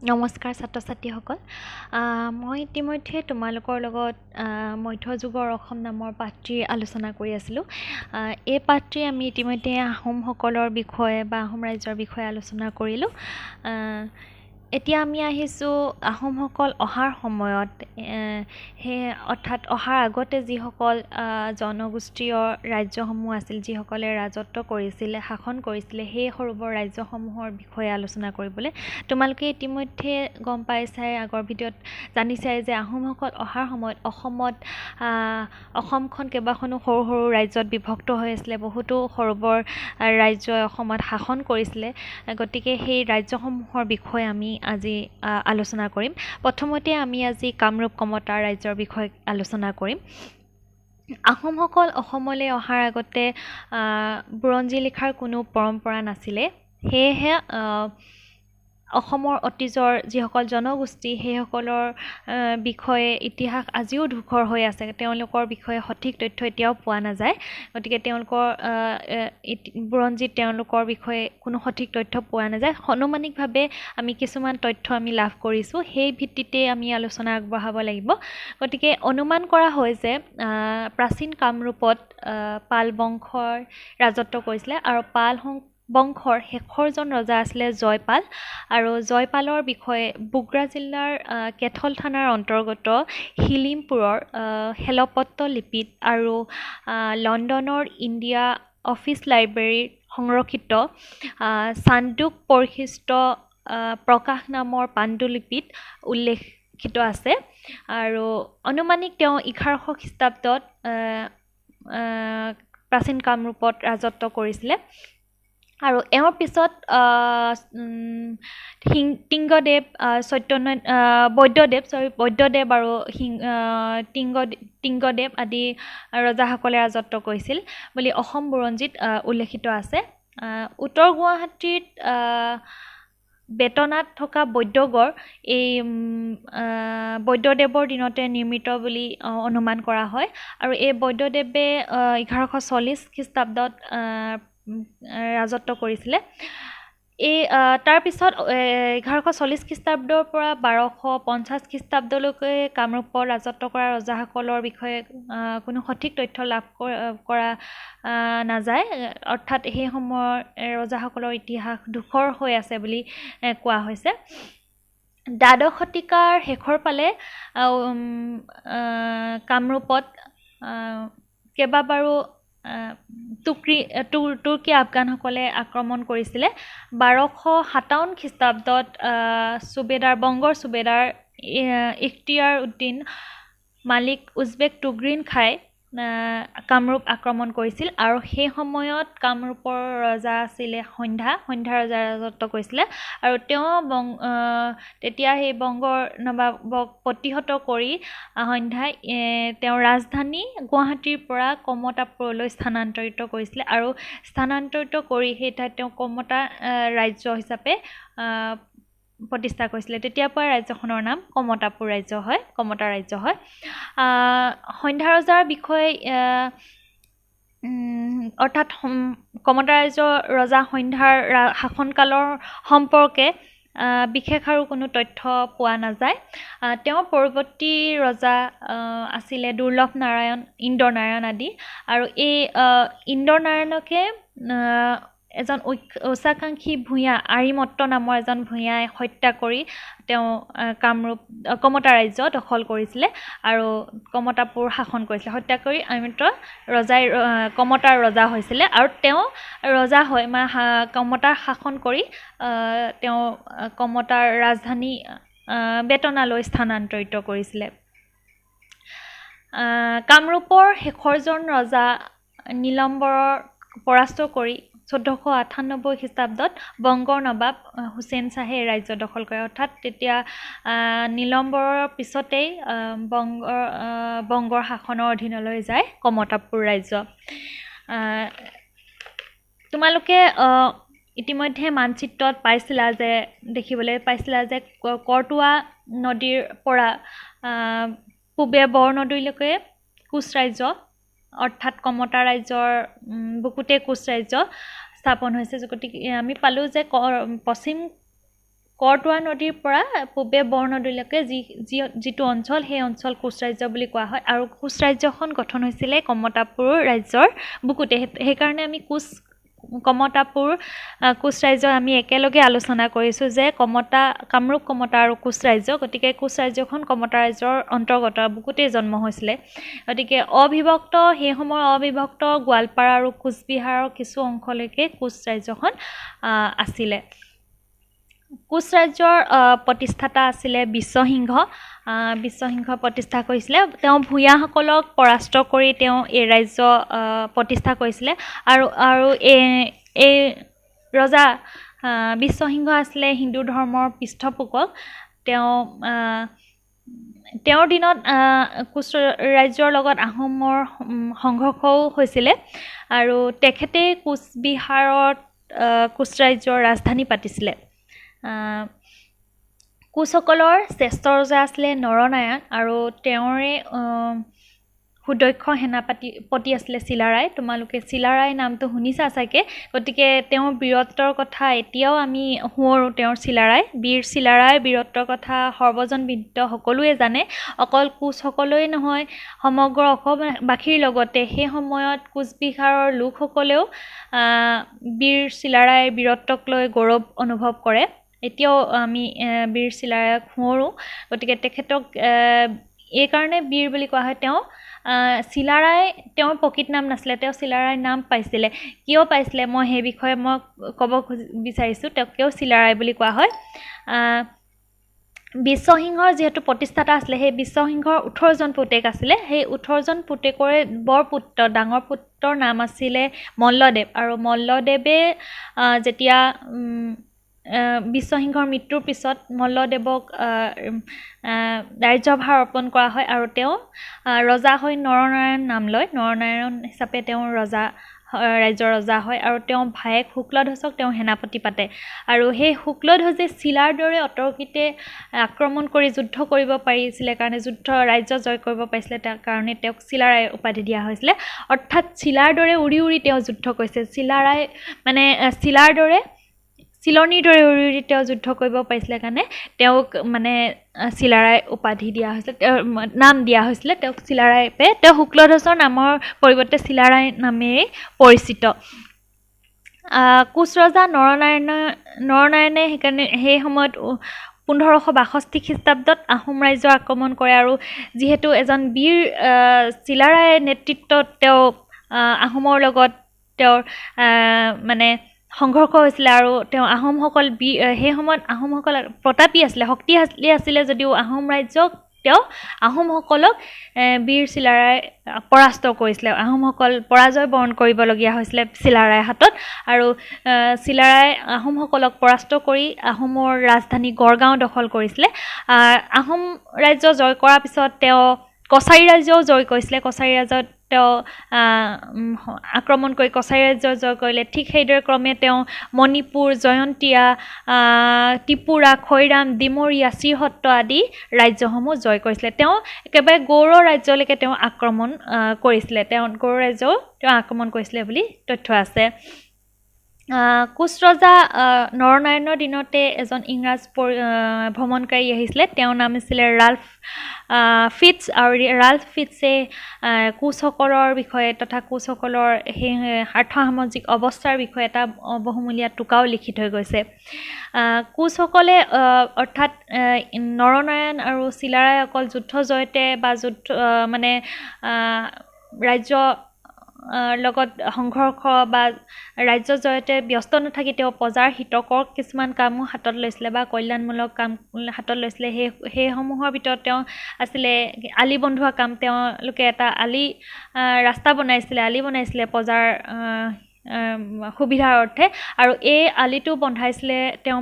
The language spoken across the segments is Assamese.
নমস্কাৰ ছাত্ৰ ছাত্ৰীসকল মই ইতিমধ্যে তোমালোকৰ লগত মধ্যযুগৰ অসম নামৰ পাঠটিৰ আলোচনা কৰি আছিলোঁ এই পাঠটি আমি ইতিমধ্যে আহোমসকলৰ বিষয়ে বা আহোম ৰাজ্যৰ বিষয়ে আলোচনা কৰিলোঁ এতিয়া আমি আহিছোঁ আহোমসকল অহাৰ সময়ত সেই অৰ্থাৎ অহাৰ আগতে যিসকল জনগোষ্ঠীয় ৰাজ্যসমূহ আছিল যিসকলে ৰাজত্ব কৰিছিলে শাসন কৰিছিলে সেই সৰুবৰ ৰাজ্যসমূহৰ বিষয়ে আলোচনা কৰিবলৈ তোমালোকে ইতিমধ্যে গম পাইছাই আগৰ ভিডিঅ'ত জানিছাই যে আহোমসকল অহাৰ সময়ত অসমখন কেইবাখনো সৰু সৰু ৰাজ্যত বিভক্ত হৈ আছিলে বহুতো সৰুবৰ ৰাজ্যই অসমত শাসন কৰিছিলে গতিকে সেই ৰাজ্যসমূহৰ বিষয়ে আমি আজি আলোচনা কৰিম প্ৰথমতে আমি আজি কামৰূপ কমতা ৰাজ্যৰ বিষয়ে আলোচনা কৰিম আহোমসকল অসমলৈ অহাৰ আগতে বুৰঞ্জী লিখাৰ কোনো পৰম্পৰা নাছিলে সেয়েহে অসমৰ অতীজৰ যিসকল জনগোষ্ঠী সেইসকলৰ বিষয়ে ইতিহাস আজিও ধূসৰ হৈ আছে তেওঁলোকৰ বিষয়ে সঠিক তথ্য এতিয়াও পোৱা নাযায় গতিকে তেওঁলোকৰ বুৰঞ্জীত তেওঁলোকৰ বিষয়ে কোনো সঠিক তথ্য পোৱা নাযায় অনুমানিকভাৱে আমি কিছুমান তথ্য আমি লাভ কৰিছোঁ সেই ভিত্তিতে আমি আলোচনা আগবঢ়াব লাগিব গতিকে অনুমান কৰা হয় যে প্ৰাচীন কামৰূপত পাল বংশৰ ৰাজত্ব কৰিছিলে আৰু পাল বংশৰ শেষৰজন ৰজা আছিলে জয়পাল আৰু জয়পালৰ বিষয়ে বুগ্ৰা জিলাৰ কেথল থানাৰ অন্তৰ্গত হিলিমপুৰৰ হেলপত্ৰ লিপিত আৰু লণ্ডনৰ ইণ্ডিয়া অফিচ লাইব্ৰেৰীৰ সংৰক্ষিত চান্দুক পৰিশিষ্ট প্ৰকাশ নামৰ পাণ্ডুলিপিত উল্লেখিত আছে আৰু অনুমানিক তেওঁ 1100 খ্ৰীষ্টাব্দত প্ৰাচীন কামৰূপত ৰাজত্ব কৰিছিলে আৰু এওঁৰ পিছত টিংগদেৱ বৈদ্যদেৱ আৰু টিংগদেৱ আদি ৰজাসকলে ৰাজত্ব কৰিছিল বুলি অসম বুৰঞ্জীত উল্লেখিত আছে উত্তৰ গুৱাহাটীত বেতনাত থকা বৈদ্যগড় এই বৈদ্যদেৱৰ দিনতে নিৰ্মিত বুলি অনুমান কৰা হয় আৰু এই বৈদ্যদেৱে 1140 খ্ৰীষ্টাব্দত ৰাজত্ব কৰিছিলে এই তাৰপিছত 1140 খ্ৰীষ্টাব্দৰ পৰা 1250 খ্ৰীষ্টাব্দলৈকে কামৰূপৰ ৰাজত্ব কৰা ৰজাসকলৰ বিষয়ে কোনো সঠিক তথ্য লাভ কৰা নাযায় অৰ্থাৎ সেই সময়ৰ ৰজাসকলৰ ইতিহাস ধূসৰ হৈ আছে বুলি কোৱা হৈছে দ্বাদশ শতিকাৰ শেষৰ ফালে কামৰূপত কেইবাবাৰো তুৰ্কী আফগানসকলে আক্ৰমণ কৰিছিলে 1257 খ্ৰীষ্টাব্দত বংগৰ সুবেদাৰ ইখতিয়াৰ উদ্দিন মালিক উজবেক তুগৰিন খাই কামৰূপ আক্ৰমণ কৰিছিল আৰু সেই সময়ত কামৰূপৰ ৰজা আছিলে সন্ধ্যা ৰজা ৰাজত্ব কৰিছিলে আৰু তেওঁ তেতিয়া সেই বংগৰ নবাবক প্ৰতিহত কৰি সন্ধ্যাই তেওঁৰ ৰাজধানী গুৱাহাটীৰ পৰা কমতাপুৰলৈ স্থানান্তৰিত কৰিছিলে আৰু স্থানান্তৰিত কৰি সেই ঠাইত তেওঁ কমতা ৰাজ্য হিচাপে প্ৰতিষ্ঠা কৰিছিলে তেতিয়াৰ পৰা ৰাজ্যখনৰ নাম কমতা ৰাজ্য হয় সন্ধ্যা ৰজাৰ বিষয়ে অৰ্থাৎ কমতা ৰাজ্যৰ ৰজা সন্ধ্যাৰ শাসনকালৰ সম্পৰ্কে বিশেষ আৰু কোনো তথ্য পোৱা নাযায় তেওঁৰ পৰৱৰ্তী ৰজা আছিলে দুৰ্লভ নাৰায়ণ ইন্দ্ৰ নাৰায়ণ আদি আৰু এই ইন্দ্ৰ নাৰায়ণকে এজন উচ্চাকাংক্ষী ভূঞা আৰিমত্ত নামৰ এজন ভূঞাই হত্যা কৰি তেওঁ কমতা ৰাজ্য দখল কৰিছিলে আৰু কমতাপুৰ শাসন কৰিছিলে হত্যা কৰি আৰিমত্ত ৰজাই কমতাৰ ৰজা হৈছিলে আৰু তেওঁ ৰজা হৈ কমতাৰ শাসন কৰি তেওঁ কমতাৰ ৰাজধানী বেতনালৈ স্থানান্তৰিত কৰিছিলে কামৰূপৰ শেষৰজন ৰজা নীলম্বৰৰ পৰাস্ত কৰি 1498 খ্ৰীষ্টাব্দত বংগৰ নবাব হুছেইন শ্বাহে ৰাজ্য দখল কৰে অৰ্থাৎ তেতিয়া নীলম্বৰৰ পিছতেই বংগৰ শাসনৰ অধীনলৈ যায় কমতাপুৰ ৰাজ্য তোমালোকে ইতিমধ্যে মানচিত্ৰত দেখিবলৈ পাইছিলা যে কৰতোৱা নদীৰ পৰা পূবে বৰনদীলৈকে কোচ ৰাজ্য অৰ্থাৎ কমতা ৰাজ্যৰ বুকুতে কোচ ৰাজ্য স্থাপন হৈছে গতিকে আমি পালোঁ যে পশ্চিম কৰতোৱা নদীৰ পৰা পূবে বৰনদীলৈকে যিটো অঞ্চল সেই অঞ্চল কোচ ৰাজ্য বুলি কোৱা হয় আৰু কোচ ৰাজ্যখন গঠন হৈছিলে কমতাপুৰ ৰাজ্যৰ বুকুতে সেইকাৰণে আমি কমতাপুৰ কোচ ৰাজ্য আমি একেলগে আলোচনা কৰিছোঁ যে কামৰূপ কমতা আৰু কোচ ৰাজ্য গতিকে কোচ ৰাজ্যখন কমতা ৰাজ্যৰ অন্তৰ্গত বুকুতেই জন্ম হৈছিলে গতিকে সেই সময়ৰ অবিভক্ত গোৱালপাৰা আৰু কোচবিহাৰৰ কিছু অংশলৈকে কোচ ৰাজ্যখন আছিলে কোচ ৰাজ্যৰ প্ৰতিষ্ঠাতা আছিলে বিশ্বসিংহ প্ৰতিষ্ঠা কৰিছিলে তেওঁ ভূঞাসকলক পৰাস্ত কৰি তেওঁ এই ৰাজ্য প্ৰতিষ্ঠা কৰিছিলে আৰু এই ৰজা বিশ্বসিংহ আছিলে হিন্দু ধৰ্মৰ পৃষ্ঠপোষক তেওঁৰ দিনত কোচ ৰাজ্যৰ লগত আহোমৰ সংঘৰ্ষও হৈছিলে আৰু তেখেতে কোচবিহাৰত কোচ ৰাজ্যৰ ৰাজধানী পাতিছিলে কোচসকলৰ শ্ৰেষ্ঠ ৰজা আছিলে নৰনাৰায়ণ আৰু তেওঁৰে সুদক্ষ সেনাপতি আছিলে চিলাৰায় তোমালোকে চিলাৰায় নামটো শুনিছা চাগে গতিকে তেওঁৰ বীৰত্বৰ কথা এতিয়াও আমি শুৱৰো তেওঁৰ বীৰ চিলাৰায় বীৰত্বৰ কথা সৰ্বজনবিদিত সকলোৱে জানে অকল কোচসকলেই নহয় সমগ্ৰ অসমবাসীৰ লগতে সেই সময়ত কোচবিহাৰৰ লোকসকলেও বীৰ চিলাৰায়ৰ বীৰত্বক লৈ গৌৰৱ অনুভৱ কৰে এতিয়াও আমি বীৰ চিলাৰায়ক শুৱৰো গতিকে তেখেতক এই কাৰণে বীৰ বুলি কোৱা হয় চিলাৰায় তেওঁৰ প্ৰকৃত নাম নাছিলে তেওঁ চিলাৰায় নাম পাইছিলে কিয় পাইছিলে মই সেই বিষয়ে ক'ব বিচাৰিছোঁ তেওঁক কিয় চিলাৰায় বুলি কোৱা হয় বিশ্বসিংহৰ যিহেতু প্ৰতিষ্ঠাতা আছিলে সেই বিশ্বসিংহৰ 18জন পুতেক আছিলে সেই 18জন পুতেকৰে ডাঙৰ পুত্ৰৰ নাম আছিলে মল্লদেৱ আৰু মল্লদেৱে যেতিয়া বিশ্বসিংহৰ মৃত্যুৰ পিছত মল্লদেৱক ৰাজ্যভাৰ অৰ্পণ কৰা হয় আৰু তেওঁ ৰজা হৈ নৰনাৰায়ণ নাম লয় নৰনাৰায়ণ হিচাপে তেওঁ ৰাজ্যৰ ৰজা হয় আৰু তেওঁ ভায়েক শুক্লধ্বজক তেওঁ সেনাপতি পাতে আৰু সেই শুক্লধ্বজে চিলাৰ দৰে অতৰ্কিতে আক্ৰমণ কৰি যুদ্ধ কৰিব পাৰিছিলে কাৰণে ৰাজ্য জয় কৰিব পাৰিছিলে তাৰ কাৰণে তেওঁক চিলাৰায় উপাধি দিয়া হৈছিলে অৰ্থাৎ চিলাৰ দৰে উৰি উৰি তেওঁ যুদ্ধ কৰিছে চিলাৰায় মানে চিলনীৰ দৰে উৰি উৰি তেওঁ যুদ্ধ কৰিব পাৰিছিলে কাৰণে তেওঁক মানে চিলাৰায় উপাধি দিয়া হৈছিলে নাম দিয়া হৈছিলে তেওঁক চিলাৰায় তেওঁ শুক্লধ্বজৰ নামৰ পৰিৱৰ্তে চিলাৰায় নামেৰে পৰিচিত কোচ ৰজা নৰনাৰায়ণে সেইকাৰণে সেই সময়ত 1562 খ্ৰীষ্টাব্দত আহোম ৰাজ্য আক্ৰমণ কৰে আৰু যিহেতু এজন বীৰ চিলাৰায়ৰ নেতৃত্বত তেওঁ আহোমৰ লগত তেওঁৰ মানে সংঘৰ্ষ হৈছিলে আৰু তেওঁ আহোমসকল সেই সময়ত আহোমসকল প্ৰতাপী আছিলে শক্তিশালী আছিলে যদিও আহোমসকলক বীৰ চিলাৰায় পৰাস্ত কৰিছিলে আহোমসকল পৰাজয় বৰণ কৰিবলগীয়া হৈছিলে চিলাৰায়ৰ হাতত আৰু চিলাৰায় আহোমসকলক পৰাস্ত কৰি আহোমৰ ৰাজধানী গড়গাঁও দখল কৰিছিলে আহোম ৰাজ্য জয় কৰাৰ পিছত তেওঁ কছাৰী ৰাজ্যও জয় কৰিছিলে কছাৰী ৰাজ্যত তেওঁ আক্ৰমণ কৰি কছাৰী ৰাজ্য জয় কৰিলে ঠিক সেইদৰে ক্ৰমে তেওঁ মণিপুৰ জয়ন্তীয়া ত্ৰিপুৰা খৈৰাম ডিমৰীয়া শ্ৰীহট্ট আদি ৰাজ্যসমূহ জয় কৰিছিলে তেওঁ একেবাৰে গৌড় ৰাজ্যলৈকে তেওঁ আক্ৰমণ কৰিছিলে গৌড় ৰাজ্যও তেওঁ আক্ৰমণ কৰিছিলে বুলি তথ্য আছে কোচ ৰজা নৰনাৰায়ণৰ দিনতে এজন ইংৰাজ ভ্ৰমণকাৰী আহিছিলে তেওঁৰ নাম আছিলে ৰাল্ফ ফিটছ আৰু ৰাল্ফ ফিটছে কোচসকলৰ বিষয়ে তথা কোচসকলৰ সেই আৰ্থসামাজিক অৱস্থাৰ বিষয়ে এটা বহুমূলীয়া টোকাও লিখি থৈ গৈছে কোচসকলে অৰ্থাৎ নৰনাৰায়ণ আৰু চিলাৰায় অকল যুদ্ধ জয়তে বা মানে ৰাজ্য লগত সংঘৰ্ষ বা ৰাজ্য জয়তে ব্যস্ত নাথাকি তেওঁ প্ৰজাৰ হিতকৰ কিছুমান কামো হাতত লৈছিলে বা কল্যাণমূলক কাম হাতত লৈছিলে সেইসমূহৰ ভিতৰত তেওঁ আছিলে আলি বন্ধোৱা কাম তেওঁলোকে এটা ৰাস্তা বনাইছিলে প্ৰজাৰ সুবিধাৰ অৰ্থে আৰু এই আলিটো বন্ধাইছিলে তেওঁ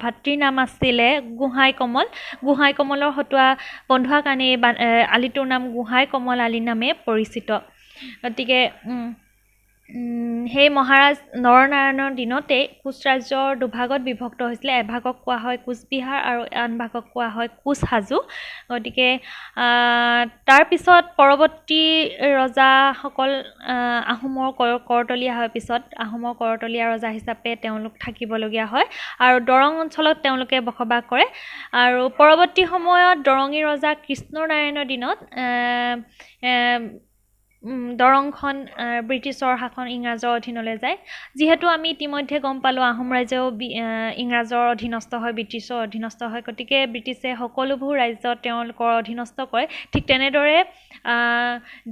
ভাতৃৰ নাম আছিলে গোহাঁই কমলৰ হতুৱা বন্ধোৱা কাৰণে আলিটোৰ নাম গোহাঁই কমল আলি নামে পৰিচিত গতিকে সেই মহাৰাজ নৰনাৰায়ণৰ দিনতেই কোচ ৰাজ্যৰ দুভাগত বিভক্ত হৈছিলে। এভাগক কোৱা হয় কোচবিহাৰ আৰু আন ভাগক কোৱা হয় কোচহাজো। গতিকে তাৰপিছত পৰৱৰ্তী ৰজাসকল আহোমৰ কৰতলীয়া হোৱাৰ পিছত আহোমৰ কৰতলীয়া ৰজা হিচাপে তেওঁলোক থাকিবলগীয়া হয় আৰু দৰং অঞ্চলত তেওঁলোকে বসবাস কৰে। আৰু পৰৱৰ্তী সময়ত দৰঙী ৰজা কৃষ্ণনাৰায়ণৰ দিনত দৰংখন ব্ৰিটিছৰ শাসন ইংৰাজৰ অধীনলৈ যায়। যিহেতু আমি ইতিমধ্যে গম পালোঁ আহোম ৰাজ্যও ইংৰাজৰ অধীনস্থ হয়, ব্ৰিটিছৰ অধীনস্থ হয়, গতিকে ব্ৰিটিছে সকলোবোৰ ৰাজ্য তেওঁলোকৰ অধীনস্থ কৰে। ঠিক তেনেদৰে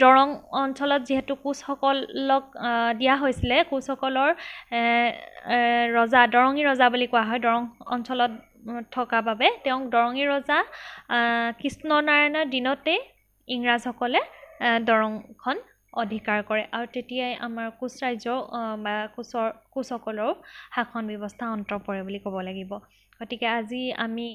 দৰং অঞ্চলত যিহেতু কোচসকলক দিয়া হৈছিলে, কোচসকলৰ ৰজা দৰঙী ৰজা বুলি কোৱা হয় দৰং অঞ্চলত থকা বাবে। তেওঁক দৰঙী ৰজা কৃষ্ণনাৰায়ণৰ দিনতেই ইংৰাজসকলে দৰংখন অধিকাৰ কৰে আৰু তেতিয়াই আমাৰ কোচ ৰাজ্য বা কোচসকলৰ শাসন ব্যৱস্থা অন্ত পৰে বুলি ক'ব লাগিব। গতিকে আজি আমি